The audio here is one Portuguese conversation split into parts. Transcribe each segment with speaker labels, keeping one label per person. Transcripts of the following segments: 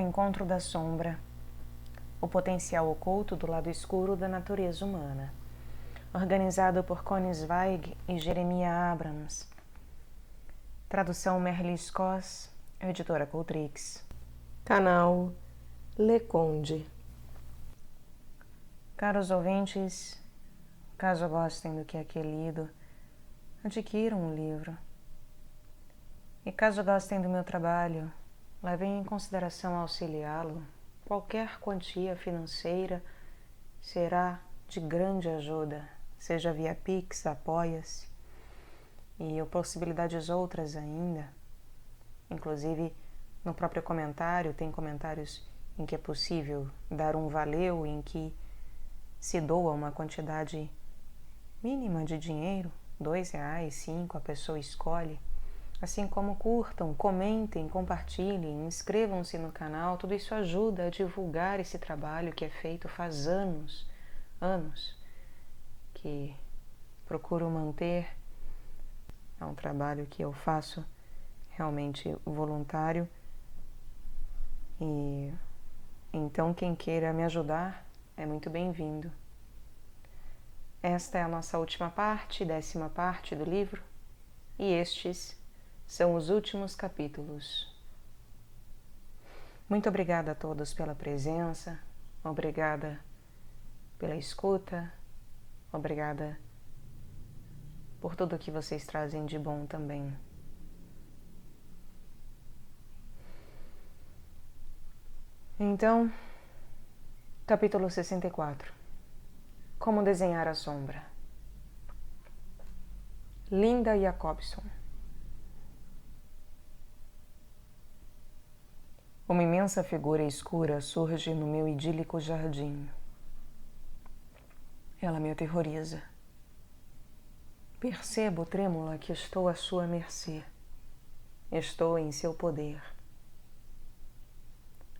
Speaker 1: encontro da sombra, o potencial oculto do lado escuro da natureza humana. Organizado por Connie Zweig e Jeremiah Abrams. Tradução Merli Scott, editora Coutrix.
Speaker 2: Canal Le Conde.
Speaker 1: Caros ouvintes, caso gostem do que aqui é lido, adquiram um livro. E caso gostem do meu trabalho, levem em consideração auxiliá-lo. Qualquer quantia financeira será de grande ajuda, seja via Pix, Apoia-se e possibilidades outras ainda. Inclusive, no próprio comentário, tem comentários em que é possível dar um valeu, em que se doa uma quantidade mínima de dinheiro, R$2, R$5, a pessoa escolhe. Assim como curtam, comentem, compartilhem, inscrevam-se no canal, tudo isso ajuda a divulgar esse trabalho que é feito faz anos que procuro manter. É um trabalho que eu faço realmente voluntário e então quem queira me ajudar é muito bem-vindo. Esta é a nossa última parte, 10ª parte do livro, e estes são os últimos capítulos. Muito obrigada a todos pela presença, obrigada pela escuta, obrigada por tudo que vocês trazem de bom também. Então, capítulo 64. Como desenhar a sombra. Linda Jacobson. Uma imensa figura escura surge no meu idílico jardim. Ela me aterroriza. Percebo, trêmula, que estou à sua mercê. Estou em seu poder.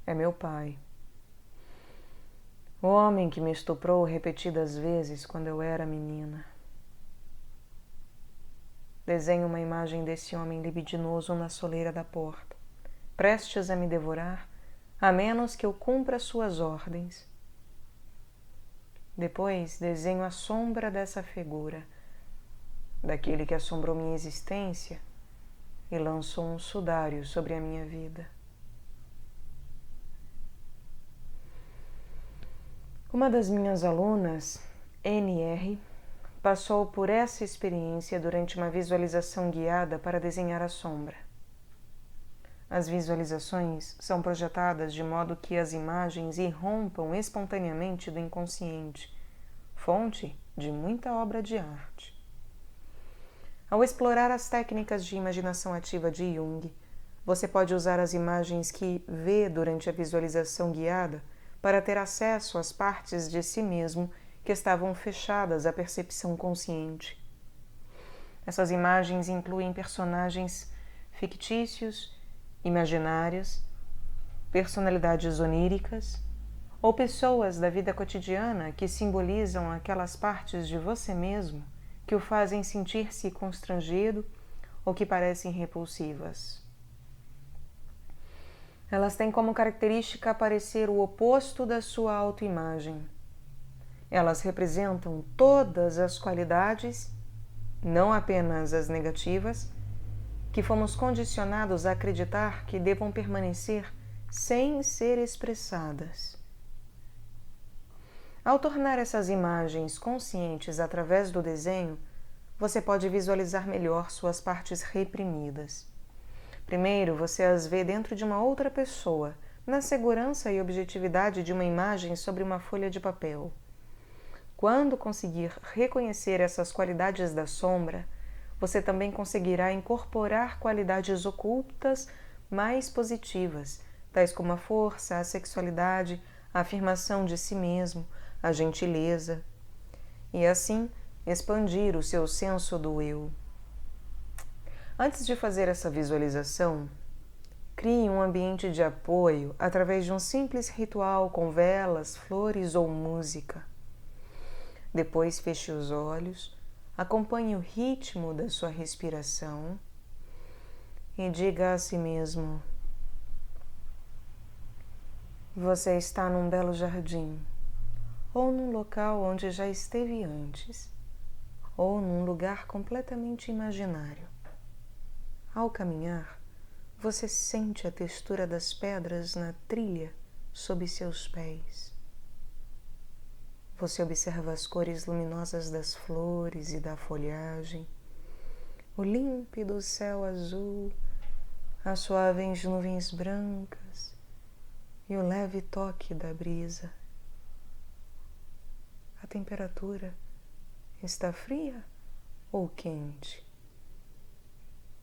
Speaker 1: É meu pai. O homem que me estuprou repetidas vezes quando eu era menina. Desenho uma imagem desse homem libidinoso na soleira da porta, prestes a me devorar, a menos que eu cumpra suas ordens. Depois desenho a sombra dessa figura, daquele que assombrou minha existência e lançou um sudário sobre a minha vida. Uma das minhas alunas, NR, passou por essa experiência durante uma visualização guiada para desenhar a sombra. As visualizações são projetadas de modo que as imagens irrompam espontaneamente do inconsciente, fonte de muita obra de arte. Ao explorar as técnicas de imaginação ativa de Jung, você pode usar as imagens que vê durante a visualização guiada para ter acesso às partes de si mesmo que estavam fechadas à percepção consciente. Essas imagens incluem personagens fictícios, imaginários, personalidades oníricas ou pessoas da vida cotidiana que simbolizam aquelas partes de você mesmo que o fazem sentir-se constrangido ou que parecem repulsivas. Elas têm como característica aparecer o oposto da sua autoimagem. Elas representam todas as qualidades, não apenas as negativas, que fomos condicionados a acreditar que devam permanecer sem ser expressadas. Ao tornar essas imagens conscientes através do desenho, você pode visualizar melhor suas partes reprimidas. Primeiro, você as vê dentro de uma outra pessoa, na segurança e objetividade de uma imagem sobre uma folha de papel. Quando conseguir reconhecer essas qualidades da sombra, você também conseguirá incorporar qualidades ocultas mais positivas, tais como a força, a sexualidade, a afirmação de si mesmo, a gentileza, e assim expandir o seu senso do eu. Antes de fazer essa visualização, crie um ambiente de apoio através de um simples ritual com velas, flores ou música. Depois feche os olhos, acompanhe o ritmo da sua respiração e diga a si mesmo: Você está num belo jardim, ou num local onde já esteve antes, ou num lugar completamente imaginário. Ao caminhar, você sente a textura das pedras na trilha sob seus pés. Você observa as cores luminosas das flores e da folhagem, o límpido céu azul, as suaves nuvens brancas e o leve toque da brisa. A temperatura está fria ou quente?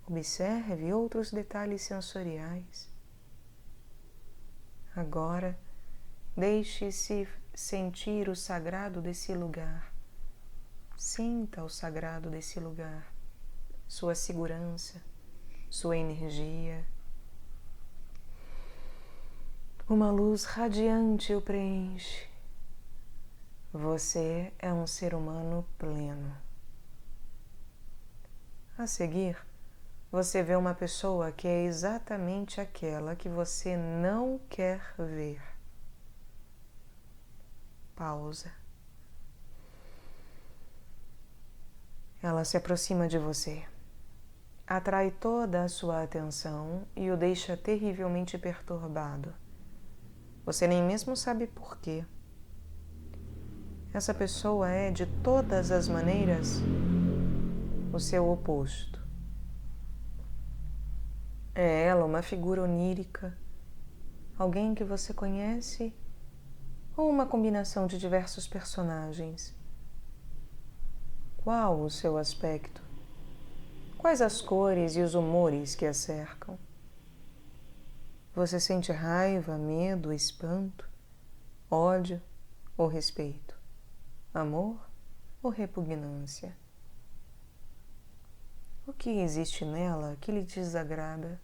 Speaker 1: Observe outros detalhes sensoriais. Agora, deixe-se sentir o sagrado desse lugar. Sinta o sagrado desse lugar, sua segurança, sua energia. Uma luz radiante o preenche. Você é um ser humano pleno. A seguir, você vê uma pessoa que é exatamente aquela que você não quer ver. Pausa. Ela se aproxima de você, atrai toda a sua atenção e o deixa terrivelmente perturbado. Você nem mesmo sabe por quê. Essa pessoa é, de todas as maneiras, o seu oposto. É ela uma figura onírica, alguém que você conhece, ou uma combinação de diversos personagens? Qual o seu aspecto? Quais as cores e os humores que a cercam? Você sente raiva, medo, espanto, ódio ou respeito? Amor ou repugnância? O que existe nela que lhe desagrada?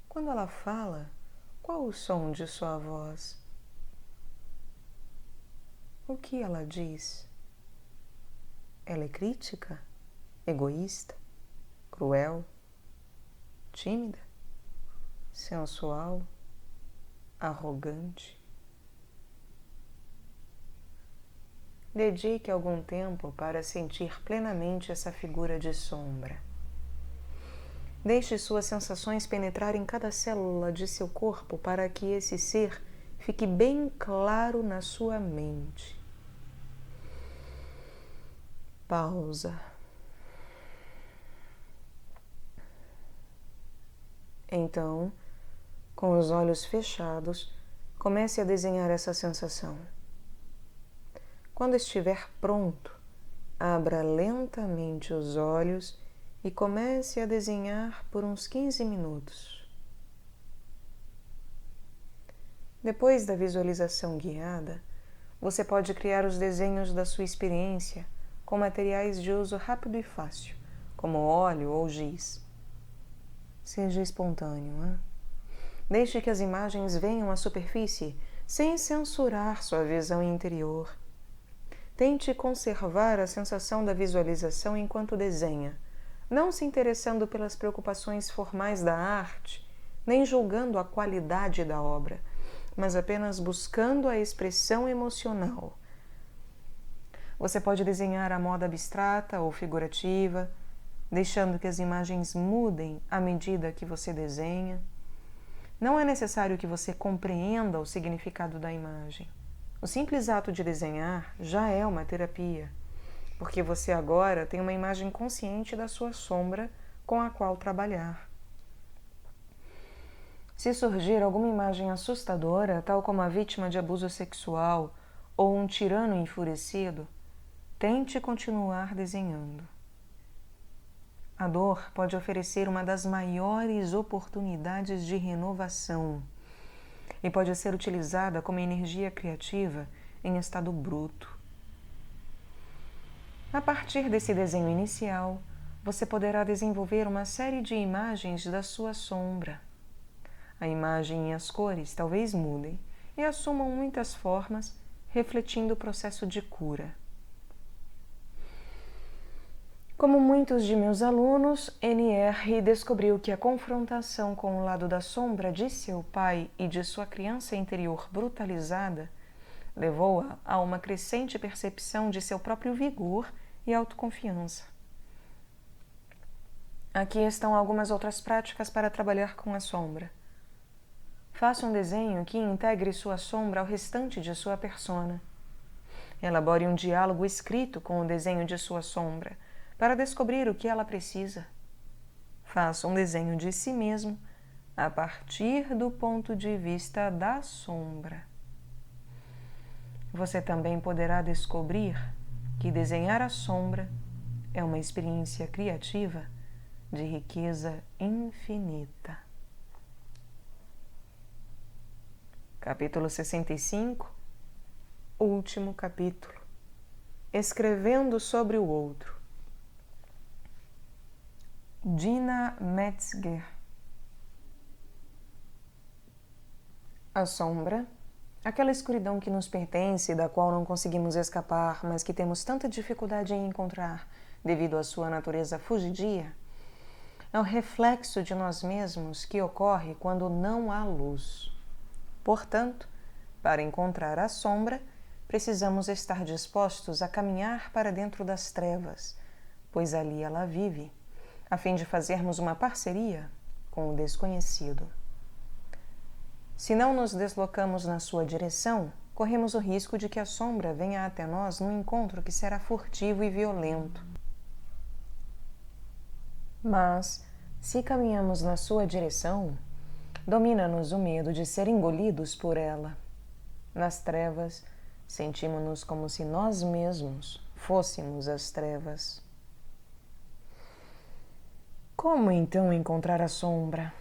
Speaker 1: Quando ela fala, qual o som de sua voz? O que ela diz? Ela é crítica? Egoísta? Cruel? Tímida? Sensual? Arrogante? Dedique algum tempo para sentir plenamente essa figura de sombra. Deixe suas sensações penetrarem cada célula de seu corpo para que esse ser fique bem claro na sua mente. Pausa. Então, com os olhos fechados, comece a desenhar essa sensação. Quando estiver pronto, abra lentamente os olhos e comece a desenhar por uns 15 minutos. Depois da visualização guiada, você pode criar os desenhos da sua experiência com materiais de uso rápido e fácil, como óleo ou giz. Seja espontâneo, hein? Deixe que as imagens venham à superfície sem censurar sua visão interior. Tente conservar a sensação da visualização enquanto desenha, não se interessando pelas preocupações formais da arte, nem julgando a qualidade da obra, mas apenas buscando a expressão emocional. Você pode desenhar a moda abstrata ou figurativa, deixando que as imagens mudem à medida que você desenha. Não é necessário que você compreenda o significado da imagem. O simples ato de desenhar já é uma terapia, porque você agora tem uma imagem consciente da sua sombra com a qual trabalhar. Se surgir alguma imagem assustadora, tal como a vítima de abuso sexual ou um tirano enfurecido, tente continuar desenhando. A dor pode oferecer uma das maiores oportunidades de renovação e pode ser utilizada como energia criativa em estado bruto. A partir desse desenho inicial, você poderá desenvolver uma série de imagens da sua sombra. A imagem e as cores talvez mudem e assumam muitas formas, refletindo o processo de cura. Como muitos de meus alunos, NR descobriu que a confrontação com o lado da sombra de seu pai e de sua criança interior brutalizada levou-a a uma crescente percepção de seu próprio vigor e autoconfiança. Aqui estão algumas outras práticas para trabalhar com a sombra. Faça um desenho que integre sua sombra ao restante de sua persona. Elabore um diálogo escrito com o desenho de sua sombra, para descobrir o que ela precisa. Faça um desenho de si mesmo a partir do ponto de vista da sombra. Você também poderá descobrir que desenhar a sombra é uma experiência criativa de riqueza infinita. Capítulo 65, último capítulo. Escrevendo sobre o outro. Dina Metzger. A sombra, aquela escuridão que nos pertence e da qual não conseguimos escapar, mas que temos tanta dificuldade em encontrar devido à sua natureza fugidia, é o reflexo de nós mesmos que ocorre quando não há luz. Portanto, para encontrar a sombra, precisamos estar dispostos a caminhar para dentro das trevas, pois ali ela vive, a fim de fazermos uma parceria com o desconhecido. Se não nos deslocamos na sua direção, corremos o risco de que a sombra venha até nós num encontro que será furtivo e violento. Mas, se caminhamos na sua direção, domina-nos o medo de ser engolidos por ela. Nas trevas, sentimos-nos como se nós mesmos fôssemos as trevas. Como então encontrar a sombra?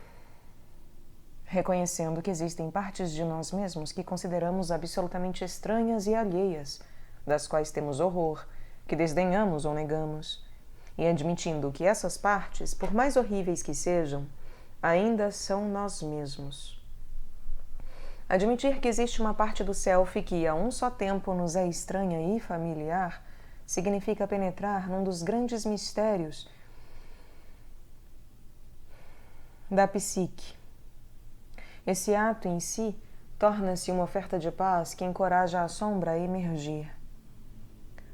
Speaker 1: Reconhecendo que existem partes de nós mesmos que consideramos absolutamente estranhas e alheias, das quais temos horror, que desdenhamos ou negamos, e admitindo que essas partes, por mais horríveis que sejam, ainda são nós mesmos. Admitir que existe uma parte do self que a um só tempo nos é estranha e familiar significa penetrar num dos grandes mistérios da psique. Esse ato em si torna-se uma oferta de paz que encoraja a sombra a emergir.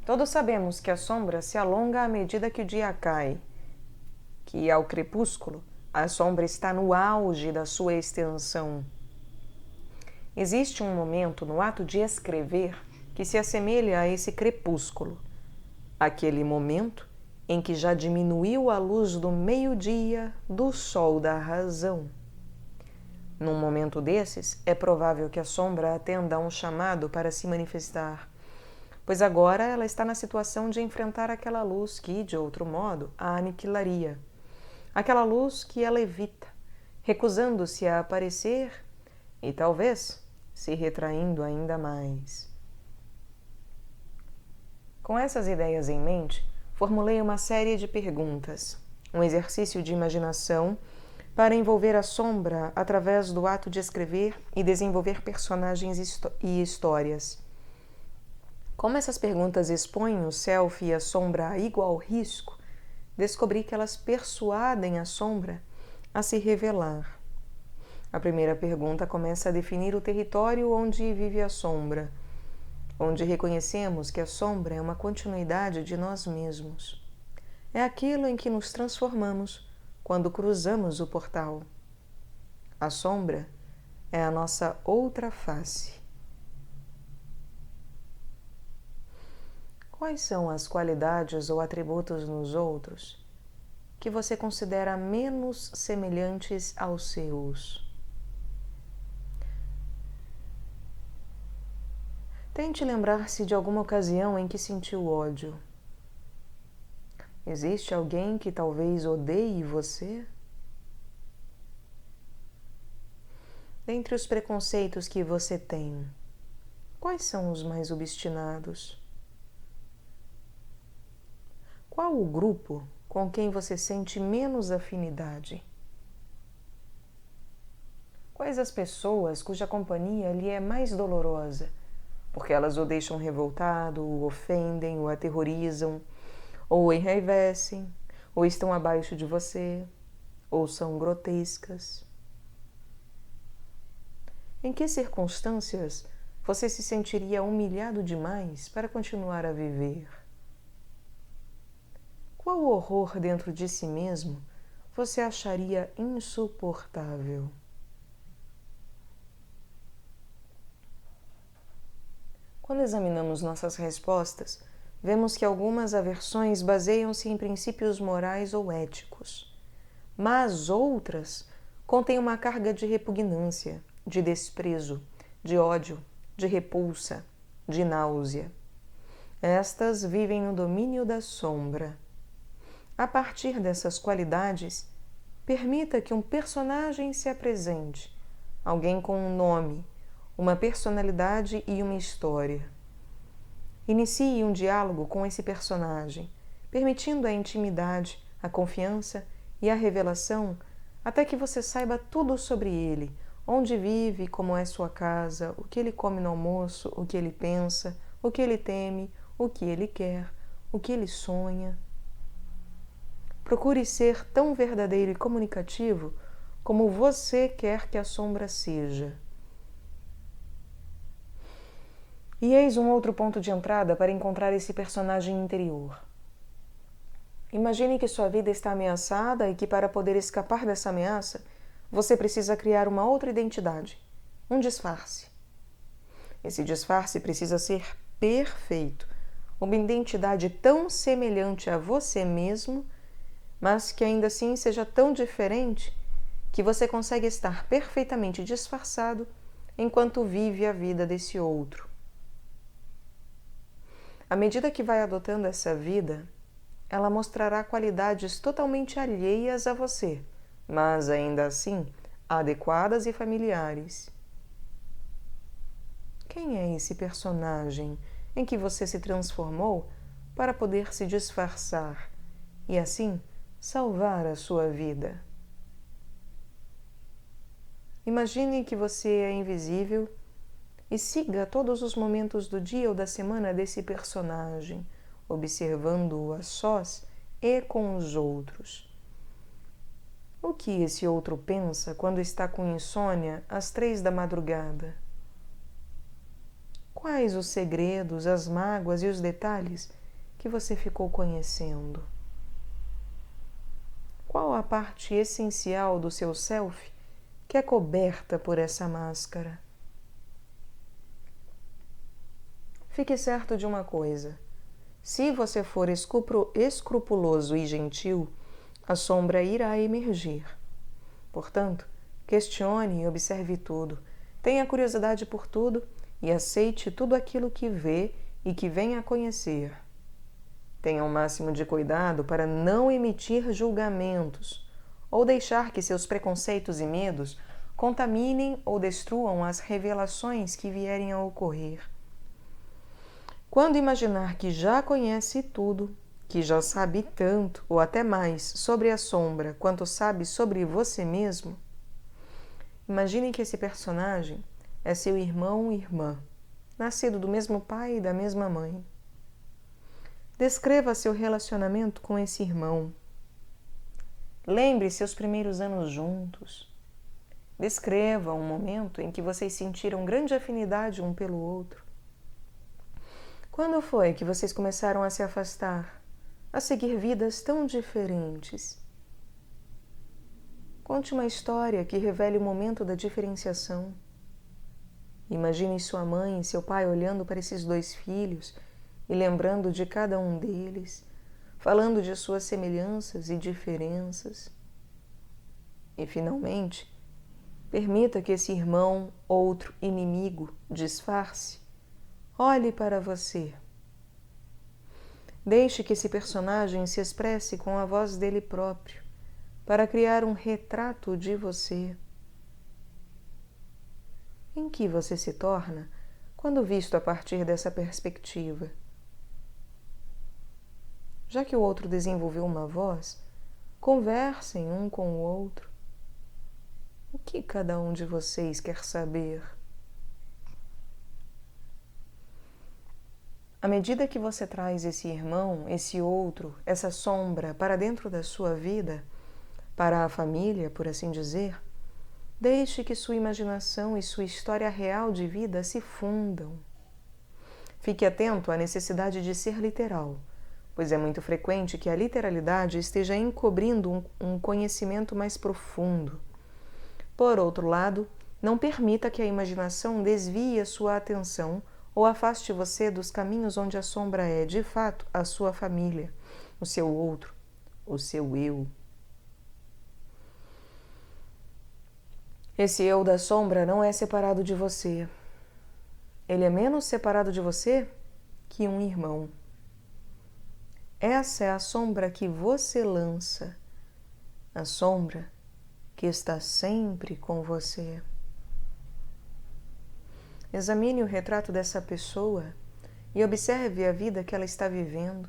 Speaker 1: Todos sabemos que a sombra se alonga à medida que o dia cai, que ao crepúsculo a sombra está no auge da sua extensão. Existe um momento no ato de escrever que se assemelha a esse crepúsculo, aquele momento em que já diminuiu a luz do meio-dia do sol da razão. Num momento desses, é provável que a sombra atenda a um chamado para se manifestar, pois agora ela está na situação de enfrentar aquela luz que, de outro modo, a aniquilaria. Aquela luz que ela evita, recusando-se a aparecer e, talvez, se retraindo ainda mais. Com essas ideias em mente, formulei uma série de perguntas, um exercício de imaginação para envolver a sombra através do ato de escrever e desenvolver personagens e histórias. Como essas perguntas expõem o self e a sombra a igual risco, descobri que elas persuadem a sombra a se revelar. A primeira pergunta começa a definir o território onde vive a sombra, onde reconhecemos que a sombra é uma continuidade de nós mesmos. É aquilo em que nos transformamos quando cruzamos o portal. A sombra é a nossa outra face. Quais são as qualidades ou atributos nos outros que você considera menos semelhantes aos seus? Tente lembrar-se de alguma ocasião em que sentiu ódio. Existe alguém que talvez odeie você? Dentre os preconceitos que você tem, quais são os mais obstinados? Qual o grupo com quem você sente menos afinidade? Quais as pessoas cuja companhia lhe é mais dolorosa, porque elas o deixam revoltado, o ofendem, o aterrorizam, ou enraivecem, ou estão abaixo de você, ou são grotescas? Em que circunstâncias você se sentiria humilhado demais para continuar a viver? Qual horror dentro de si mesmo você acharia insuportável? Quando examinamos nossas respostas, vemos que algumas aversões baseiam-se em princípios morais ou éticos, mas outras contêm uma carga de repugnância, de desprezo, de ódio, de repulsa, de náusea. Estas vivem no domínio da sombra. A partir dessas qualidades, permita que um personagem se apresente, alguém com um nome, uma personalidade e uma história. Inicie um diálogo com esse personagem, permitindo a intimidade, a confiança e a revelação até que você saiba tudo sobre ele, onde vive, como é sua casa, o que ele come no almoço, o que ele pensa, o que ele teme, o que ele quer, o que ele sonha. Procure ser tão verdadeiro e comunicativo como você quer que a sombra seja. E eis um outro ponto de entrada para encontrar esse personagem interior. Imagine que sua vida está ameaçada e que, para poder escapar dessa ameaça, você precisa criar uma outra identidade, um disfarce. Esse disfarce precisa ser perfeito, uma identidade tão semelhante a você mesmo, mas que ainda assim seja tão diferente que você consegue estar perfeitamente disfarçado enquanto vive a vida desse outro. À medida que vai adotando essa vida, ela mostrará qualidades totalmente alheias a você, mas ainda assim adequadas e familiares. Quem é esse personagem em que você se transformou para poder se disfarçar e assim salvar a sua vida? Imagine que você é invisível e siga todos os momentos do dia ou da semana desse personagem, observando-o a sós e com os outros. O que esse outro pensa quando está com insônia às 3 da madrugada? Quais os segredos, as mágoas e os detalhes que você ficou conhecendo? Qual a parte essencial do seu self que é coberta por essa máscara? Fique certo de uma coisa: se você for escrupuloso e gentil, a sombra irá emergir. Portanto, questione e observe tudo, tenha curiosidade por tudo e aceite tudo aquilo que vê e que vem a conhecer. Tenha o máximo de cuidado para não emitir julgamentos ou deixar que seus preconceitos e medos contaminem ou destruam as revelações que vierem a ocorrer. Quando imaginar que já conhece tudo, que já sabe tanto ou até mais sobre a sombra quanto sabe sobre você mesmo, imagine que esse personagem é seu irmão ou irmã, nascido do mesmo pai e da mesma mãe. Descreva seu relacionamento com esse irmão. Lembre seus primeiros anos juntos. Descreva um momento em que vocês sentiram grande afinidade um pelo outro. Quando foi que vocês começaram a se afastar, a seguir vidas tão diferentes? Conte uma história que revele o momento da diferenciação. Imagine sua mãe e seu pai olhando para esses 2 filhos e lembrando de cada um deles, falando de suas semelhanças e diferenças. E, finalmente, permita que esse irmão, outro inimigo, disfarce, olhe para você. Deixe que esse personagem se expresse com a voz dele próprio, para criar um retrato de você. Em que você se torna quando visto a partir dessa perspectiva? Já que o outro desenvolveu uma voz, conversem um com o outro. O que cada um de vocês quer saber? À medida que você traz esse irmão, esse outro, essa sombra para dentro da sua vida, para a família, por assim dizer, deixe que sua imaginação e sua história real de vida se fundam. Fique atento à necessidade de ser literal, pois é muito frequente que a literalidade esteja encobrindo um conhecimento mais profundo. Por outro lado, não permita que a imaginação desvie a sua atenção ou afaste você dos caminhos onde a sombra é, de fato, a sua família, o seu outro, o seu eu. Esse eu da sombra não é separado de você. Ele é menos separado de você que um irmão. Essa é a sombra que você lança, a sombra que está sempre com você. Examine o retrato dessa pessoa e observe a vida que ela está vivendo,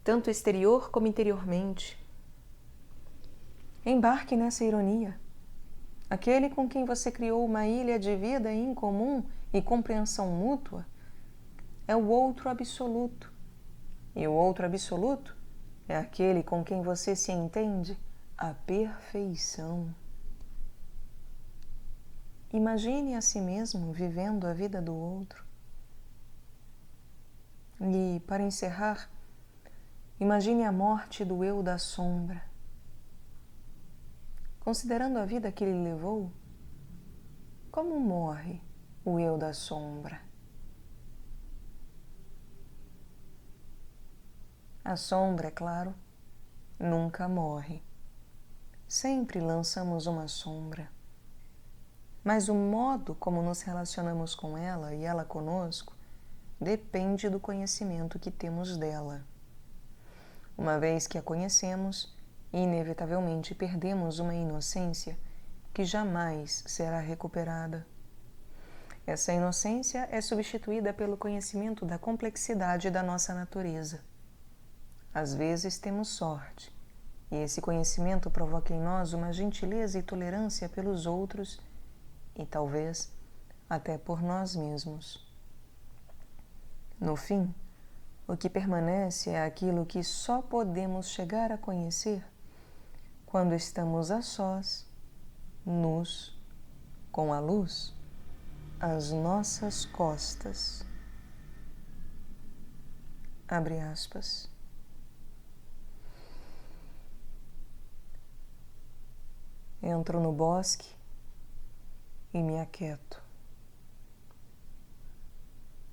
Speaker 1: tanto exterior como interiormente. Embarque nessa ironia. Aquele com quem você criou uma ilha de vida em comum e compreensão mútua é o outro absoluto. E o outro absoluto é aquele com quem você se entende à perfeição. Imagine a si mesmo vivendo a vida do outro. E, para encerrar, imagine a morte do eu da sombra. Considerando a vida que ele levou, como morre o eu da sombra? A sombra, é claro, nunca morre. Sempre lançamos uma sombra. Mas o modo como nos relacionamos com ela e ela conosco depende do conhecimento que temos dela. Uma vez que a conhecemos, inevitavelmente perdemos uma inocência que jamais será recuperada. Essa inocência é substituída pelo conhecimento da complexidade da nossa natureza. Às vezes temos sorte, e esse conhecimento provoca em nós uma gentileza e tolerância pelos outros e talvez até por nós mesmos. No fim, o que permanece é aquilo que só podemos chegar a conhecer quando estamos a sós, nus, com a luz às nossas costas. Abre aspas. Entro no bosque e me aquieto.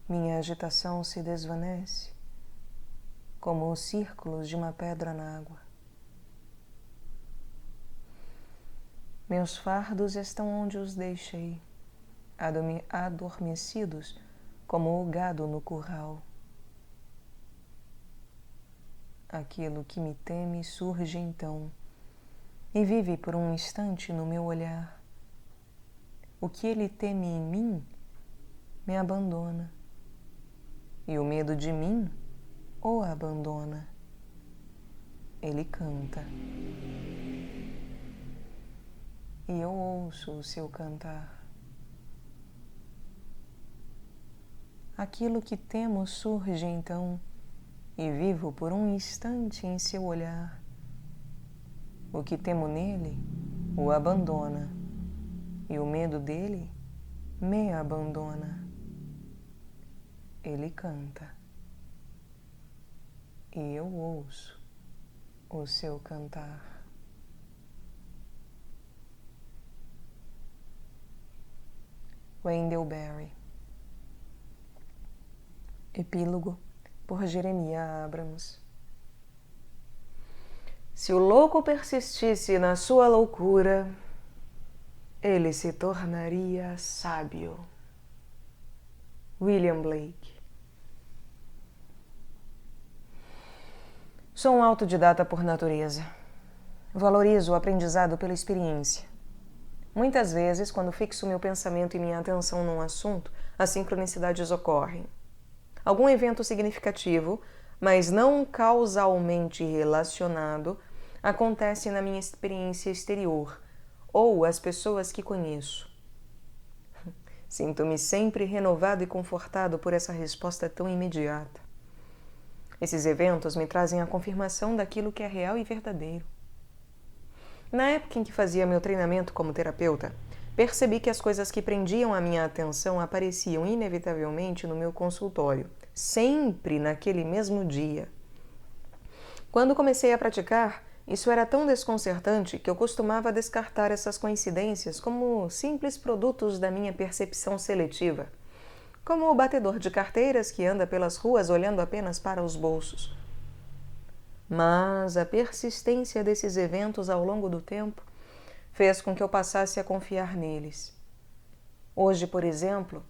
Speaker 1: Minha agitação se desvanece, como os círculos de uma pedra na água. Meus fardos estão onde os deixei, adormecidos como o gado no curral. Aquilo que me teme surge então e vive por um instante no meu olhar. O que ele teme em mim me abandona, e o medo de mim o abandona. Ele canta, e eu ouço o seu cantar. Aquilo que temo surge então e vivo por um instante em seu olhar. O que temo nele o abandona, e o medo dele me abandona. Ele canta, e eu ouço o seu cantar. Wendell Berry. Epílogo por Jeremias Abrams. Se o louco persistisse na sua loucura, ele se tornaria sábio. William Blake. Sou um autodidata por natureza. Valorizo o aprendizado pela experiência. Muitas vezes, quando fixo meu pensamento e minha atenção num assunto, as sincronicidades ocorrem. Algum evento significativo, mas não causalmente relacionado, acontece na minha experiência exterior ou as pessoas que conheço. Sinto-me sempre renovado e confortado por essa resposta tão imediata. Esses eventos me trazem a confirmação daquilo que é real e verdadeiro. Na época em que fazia meu treinamento como terapeuta, percebi que as coisas que prendiam a minha atenção apareciam inevitavelmente no meu consultório, sempre naquele mesmo dia. Quando comecei a praticar, isso era tão desconcertante que eu costumava descartar essas coincidências como simples produtos da minha percepção seletiva, como o batedor de carteiras que anda pelas ruas olhando apenas para os bolsos. Mas a persistência desses eventos ao longo do tempo fez com que eu passasse a confiar neles. Hoje, por exemplo,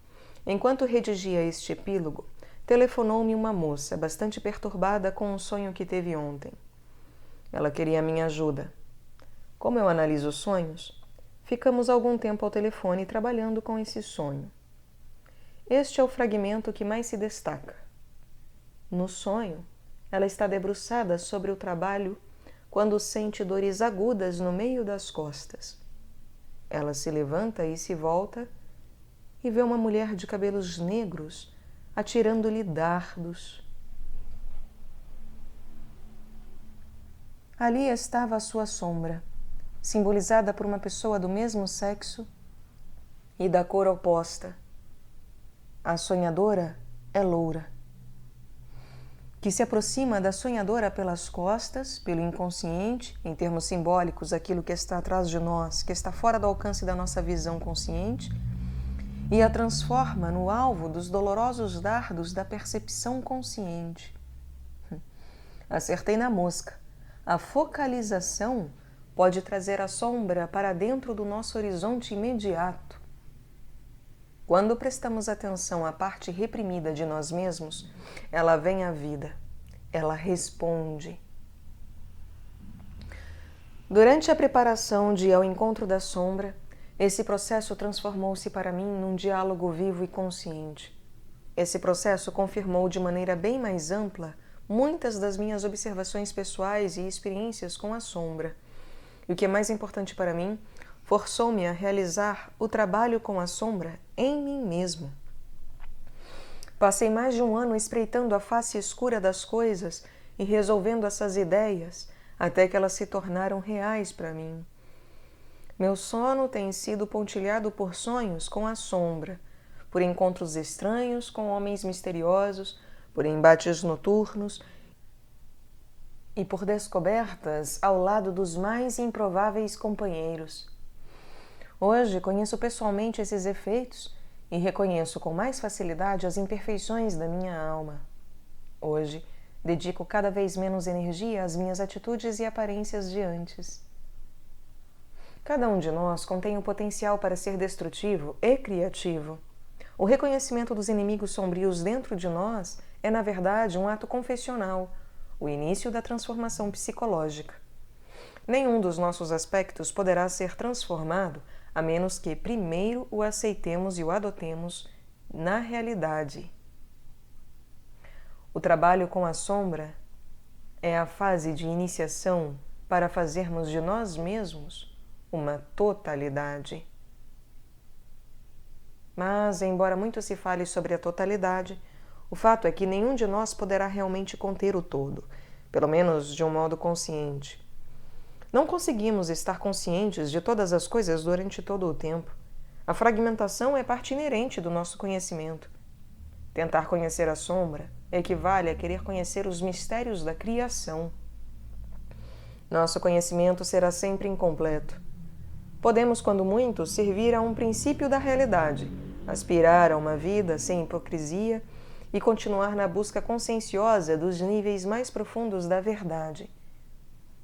Speaker 1: enquanto redigia este epílogo, telefonou-me uma moça bastante perturbada com um sonho que teve ontem. Ela queria minha ajuda. Como eu analiso sonhos, ficamos algum tempo ao telefone trabalhando com esse sonho. Este é o fragmento que mais se destaca. No sonho, ela está debruçada sobre o trabalho quando sente dores agudas no meio das costas. Ela se levanta e se volta e vê uma mulher de cabelos negros atirando-lhe dardos. Ali estava a sua sombra, simbolizada por uma pessoa do mesmo sexo e da cor oposta. A sonhadora é loura, que se aproxima da sonhadora pelas costas, pelo inconsciente, em termos simbólicos, aquilo que está atrás de nós, que está fora do alcance da nossa visão consciente, e a transforma no alvo dos dolorosos dardos da percepção consciente. Acertei na mosca. A focalização pode trazer a sombra para dentro do nosso horizonte imediato. Quando prestamos atenção à parte reprimida de nós mesmos, ela vem à vida, ela responde. Durante a preparação de ir ao encontro da sombra, esse processo transformou-se para mim num diálogo vivo e consciente. Esse processo confirmou de maneira bem mais ampla muitas das minhas observações pessoais e experiências com a sombra. E o que é mais importante para mim, forçou-me a realizar o trabalho com a sombra em mim mesmo. Passei mais de um ano espreitando a face escura das coisas e resolvendo essas ideias até que elas se tornaram reais para mim. Meu sono tem sido pontilhado por sonhos com a sombra, por encontros estranhos com homens misteriosos, por embates noturnos e por descobertas ao lado dos mais improváveis companheiros. Hoje conheço pessoalmente esses efeitos e reconheço com mais facilidade as imperfeições da minha alma. Hoje dedico cada vez menos energia às minhas atitudes e aparências de antes. Cada um de nós contém o potencial para ser destrutivo e criativo. O reconhecimento dos inimigos sombrios dentro de nós é, na verdade, um ato confessional, o início da transformação psicológica. Nenhum dos nossos aspectos poderá ser transformado a menos que primeiro o aceitemos e o adotemos na realidade. O trabalho com a sombra é a fase de iniciação para fazermos de nós mesmos uma totalidade. Mas, embora muito se fale sobre a totalidade, o fato é que nenhum de nós poderá realmente conter o todo, pelo menos de um modo consciente. Não conseguimos estar conscientes de todas as coisas durante todo o tempo. A fragmentação é parte inerente do nosso conhecimento. Tentar conhecer a sombra equivale a querer conhecer os mistérios da criação. Nosso conhecimento será sempre incompleto. Podemos, quando muito, servir a um princípio da realidade, aspirar a uma vida sem hipocrisia e continuar na busca conscienciosa dos níveis mais profundos da verdade.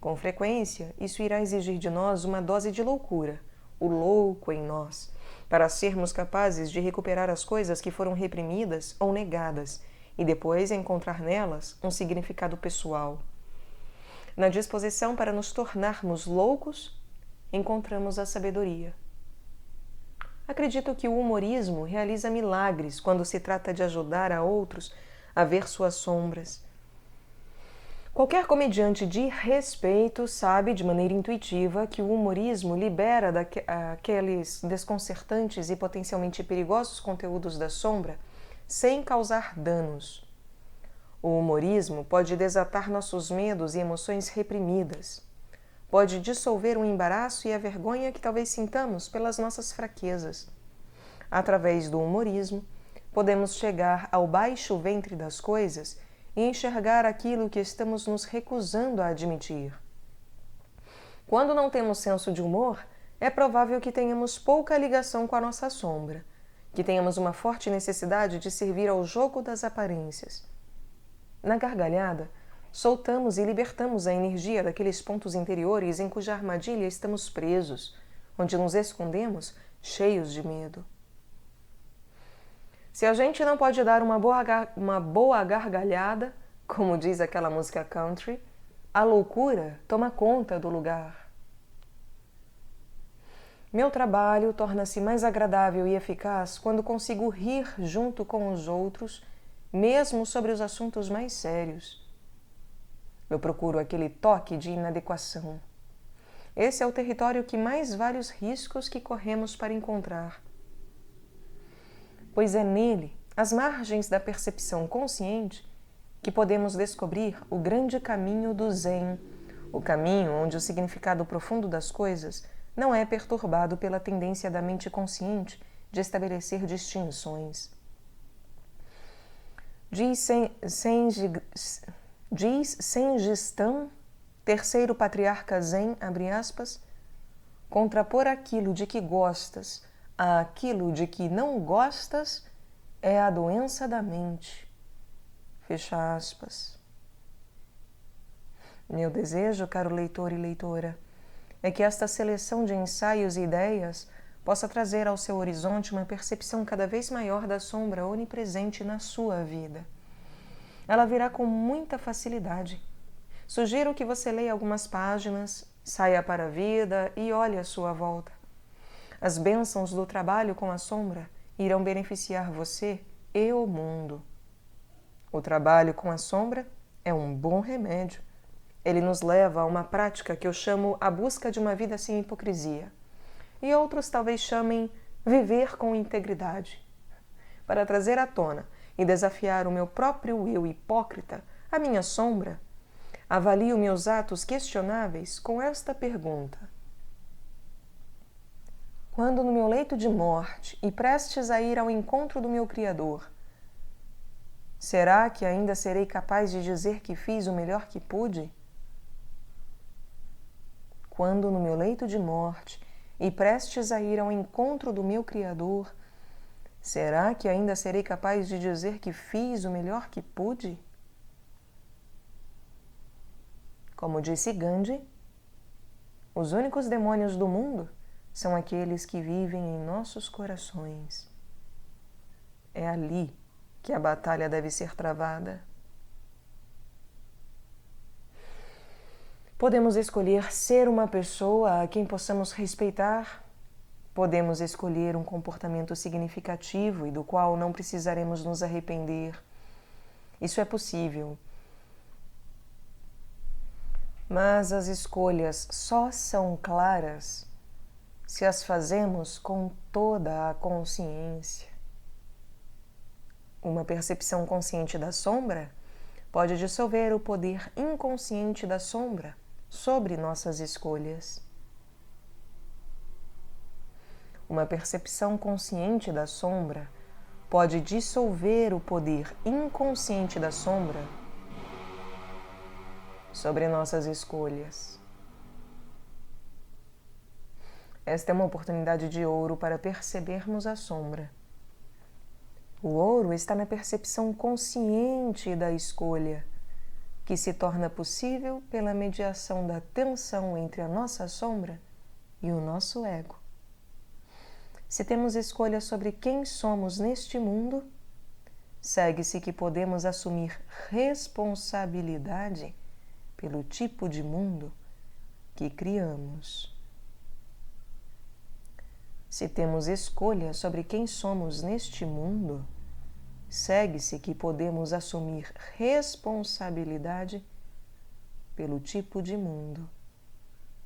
Speaker 1: Com frequência, isso irá exigir de nós uma dose de loucura, o louco em nós, para sermos capazes de recuperar as coisas que foram reprimidas ou negadas e depois encontrar nelas um significado pessoal. Na disposição para nos tornarmos loucos, encontramos a sabedoria. Acredito que o humorismo realiza milagres quando se trata de ajudar a outros a ver suas sombras. Qualquer comediante de respeito sabe de maneira intuitiva que o humorismo libera aqueles desconcertantes e potencialmente perigosos conteúdos da sombra sem causar danos. O humorismo pode desatar nossos medos e emoções reprimidas. Pode dissolver o embaraço e a vergonha que talvez sintamos pelas nossas fraquezas. Através do humorismo, podemos chegar ao baixo ventre das coisas e enxergar aquilo que estamos nos recusando a admitir. Quando não temos senso de humor, é provável que tenhamos pouca ligação com a nossa sombra, que tenhamos uma forte necessidade de servir ao jogo das aparências. Na gargalhada, soltamos e libertamos a energia daqueles pontos interiores em cuja armadilha estamos presos, onde nos escondemos cheios de medo. Se a gente não pode dar uma boa gargalhada, como diz aquela música country, a loucura toma conta do lugar. Meu trabalho torna-se mais agradável e eficaz quando consigo rir junto com os outros, mesmo sobre os assuntos mais sérios. Eu procuro aquele toque de inadequação. Esse é o território que mais vale os riscos que corremos para encontrar. Pois é nele, às margens da percepção consciente, que podemos descobrir o grande caminho do Zen, o caminho onde o significado profundo das coisas não é perturbado pela tendência da mente consciente de estabelecer distinções. Diz Sengistan, terceiro patriarca Zen, abre aspas, contrapor aquilo de que gostas àquilo de que não gostas é a doença da mente. Fecha aspas. Meu desejo, caro leitor e leitora, é que esta seleção de ensaios e ideias possa trazer ao seu horizonte uma percepção cada vez maior da sombra onipresente na sua vida. Ela virá com muita facilidade. Sugiro que você leia algumas páginas, saia para a vida e olhe à sua volta. As bênçãos do trabalho com a sombra irão beneficiar você e o mundo. O trabalho com a sombra é um bom remédio. Ele nos leva a uma prática que eu chamo a busca de uma vida sem hipocrisia. E outros talvez chamem viver com integridade. Para trazer à tona e desafiar o meu próprio eu hipócrita, a minha sombra, avalio meus atos questionáveis com esta pergunta. Quando no meu leito de morte e prestes a ir ao encontro do meu Criador, será que ainda serei capaz de dizer que fiz o melhor que pude? Quando no meu leito de morte e prestes a ir ao encontro do meu Criador, será que ainda serei capaz de dizer que fiz o melhor que pude? Como disse Gandhi, os únicos demônios do mundo são aqueles que vivem em nossos corações. É ali que a batalha deve ser travada. Podemos escolher ser uma pessoa a quem possamos respeitar. Podemos escolher um comportamento significativo e do qual não precisaremos nos arrepender. Isso é possível. Mas as escolhas só são claras se as fazemos com toda a consciência. Uma percepção consciente da sombra pode dissolver o poder inconsciente da sombra sobre nossas escolhas. Uma percepção consciente da sombra pode dissolver o poder inconsciente da sombra sobre nossas escolhas. Esta é uma oportunidade de ouro para percebermos a sombra. O ouro está na percepção consciente da escolha, que se torna possível pela mediação da tensão entre a nossa sombra e o nosso ego. Se temos escolha sobre quem somos neste mundo, segue-se que podemos assumir responsabilidade pelo tipo de mundo que criamos. Se temos escolha sobre quem somos neste mundo, segue-se que podemos assumir responsabilidade pelo tipo de mundo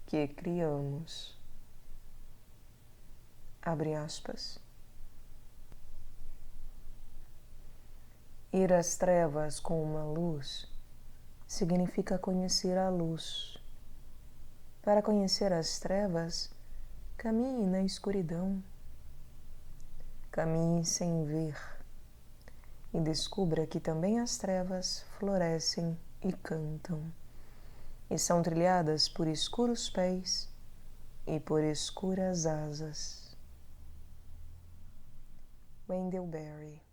Speaker 1: que criamos. Abre aspas. Ir às trevas com uma luz significa conhecer a luz. Para conhecer as trevas, caminhe na escuridão. Caminhe sem ver e descubra que também as trevas florescem e cantam, e são trilhadas por escuros pés e por escuras asas. Wendell Berry.